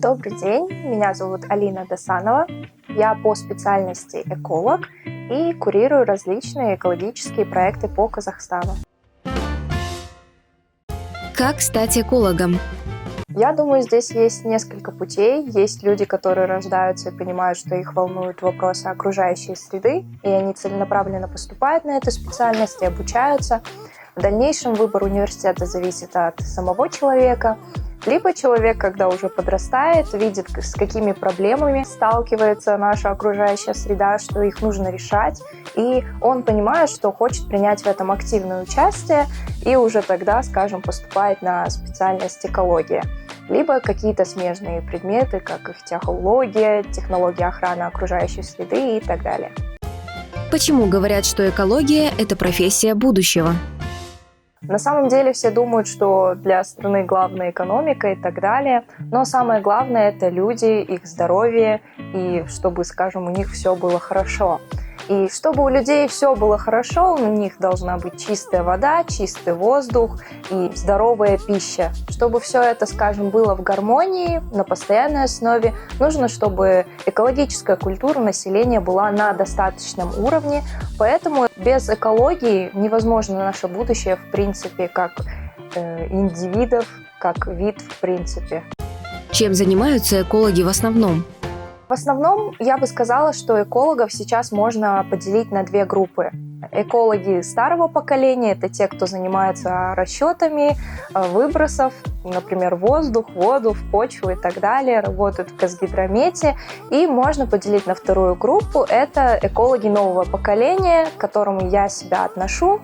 Добрый день, меня зовут Алина Досанова. Я по специальности эколог и курирую различные экологические проекты по Казахстану. Как стать экологом? Я думаю, здесь есть несколько путей. Есть люди, которые рождаются и понимают, что их волнуют вопросы окружающей среды, и они целенаправленно поступают на эту специальность и обучаются. В дальнейшем выбор университета зависит от самого человека. Либо человек, когда уже подрастает, видит, с какими проблемами сталкивается наша окружающая среда, что их нужно решать, и он понимает, что хочет принять в этом активное участие, и уже тогда, скажем, поступает на специальность экология. Либо какие-то смежные предметы, как ихтиология, технология охраны окружающей среды и так далее. Почему говорят, что экология – это профессия будущего? На самом деле все думают, что для страны главная экономика и так далее, но самое главное – это люди, их здоровье и чтобы, скажем, у них все было хорошо. И чтобы у людей все было хорошо, у них должна быть чистая вода, чистый воздух и здоровая пища. Чтобы все это, скажем, было в гармонии на постоянной основе, нужно, чтобы экологическая культура населения была на достаточном уровне. Поэтому без экологии невозможно наше будущее, в принципе, как индивидов, как вид, в принципе. Чем занимаются экологи в основном? В основном я бы сказала, что экологов сейчас можно поделить на две группы. Экологи старого поколения – это те, кто занимается расчетами выбросов, например, воздух, воду, в почву и так далее, работают в Казгидромете. И можно поделить на вторую группу – это экологи нового поколения, к которому я себя отношу.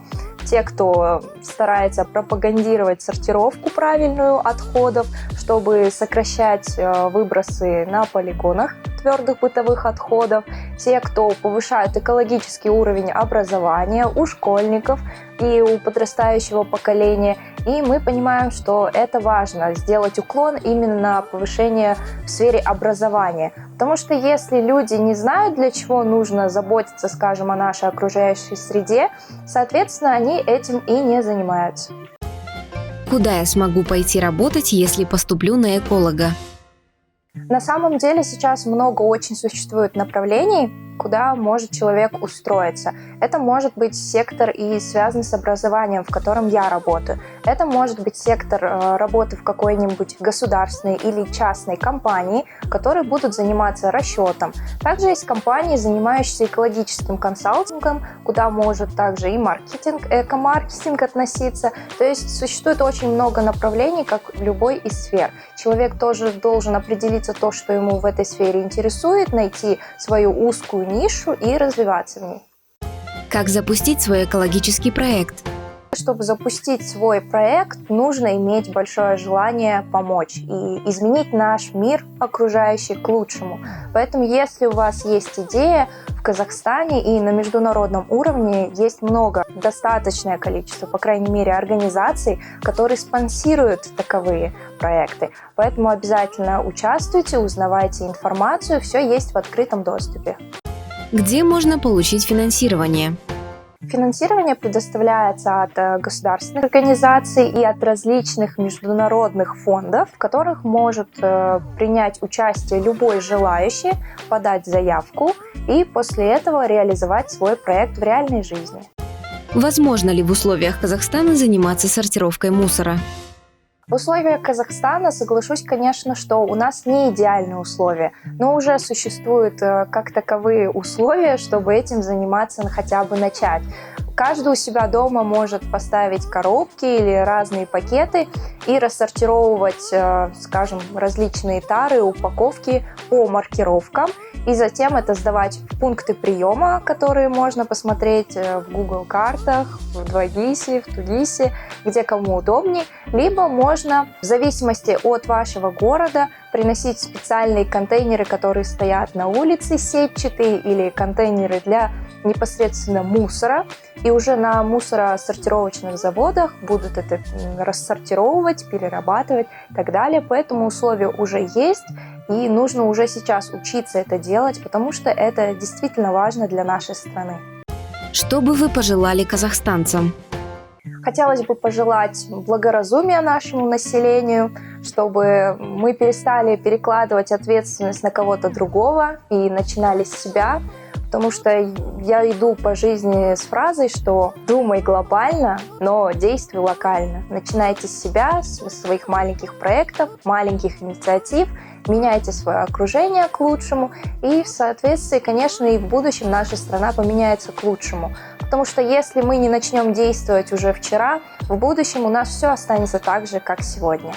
Те, кто старается пропагандировать сортировку правильную отходов, чтобы сокращать выбросы на полигонах твердых бытовых отходов, те, кто повышают экологический уровень образования у школьников и у подрастающего поколения. И мы понимаем, что это важно, сделать уклон именно на повышение в сфере образования. Потому что если люди не знают, для чего нужно заботиться, скажем, о нашей окружающей среде, соответственно, они этим и не занимаются. Куда я смогу пойти работать, если поступлю на эколога? На самом деле сейчас много очень существует направлений, куда может человек устроиться. Это может быть сектор и связан с образованием, в котором я работаю. Это может быть сектор работы в какой-нибудь государственной или частной компании, которые будут заниматься расчетом. Также есть компании, занимающиеся экологическим консалтингом, куда может также и маркетинг, эко-маркетинг относиться. То есть существует очень много направлений, как в любой из сфер. Человек тоже должен определиться то, что ему в этой сфере интересует, найти свою узкую нишу и развиваться в ней. Как запустить свой экологический проект? Чтобы запустить свой проект, нужно иметь большое желание помочь и изменить наш мир окружающий к лучшему. Поэтому, если у вас есть идея, в Казахстане и на международном уровне есть достаточное количество, по крайней мере, организаций, которые спонсируют таковые проекты. Поэтому обязательно участвуйте, узнавайте информацию, все есть в открытом доступе. Где можно получить финансирование? Финансирование предоставляется от государственных организаций и от различных международных фондов, в которых может принять участие любой желающий, подать заявку и после этого реализовать свой проект в реальной жизни. Возможно ли в условиях Казахстана заниматься сортировкой мусора? В условиях Казахстана, соглашусь, конечно, что у нас не идеальные условия, но уже существуют как таковые условия, чтобы этим заниматься, хотя бы начать. Каждый у себя дома может поставить коробки или разные пакеты и рассортировывать, скажем, различные тары, упаковки по маркировкам, и затем это сдавать в пункты приема, которые можно посмотреть в Google картах, в 2GIS, в 2GIS, где кому удобнее. Либо можно, в зависимости от вашего города, приносить специальные контейнеры, которые стоят на улице, сетчатые, или контейнеры для непосредственно мусора. И уже на мусоросортировочных заводах будут это рассортировывать, перерабатывать и так далее. Поэтому условия уже есть, и нужно уже сейчас учиться это делать, потому что это действительно важно для нашей страны. Что бы вы пожелали казахстанцам? Хотелось бы пожелать благоразумия нашему населению, чтобы мы перестали перекладывать ответственность на кого-то другого и начинали с себя. Потому что я иду по жизни с фразой, что думай глобально, но действуй локально. Начинайте с себя, с своих маленьких проектов, маленьких инициатив, меняйте свое окружение к лучшему, и в соответствии, конечно, и в будущем наша страна поменяется к лучшему. Потому что если мы не начнем действовать уже вчера, в будущем у нас все останется так же, как сегодня.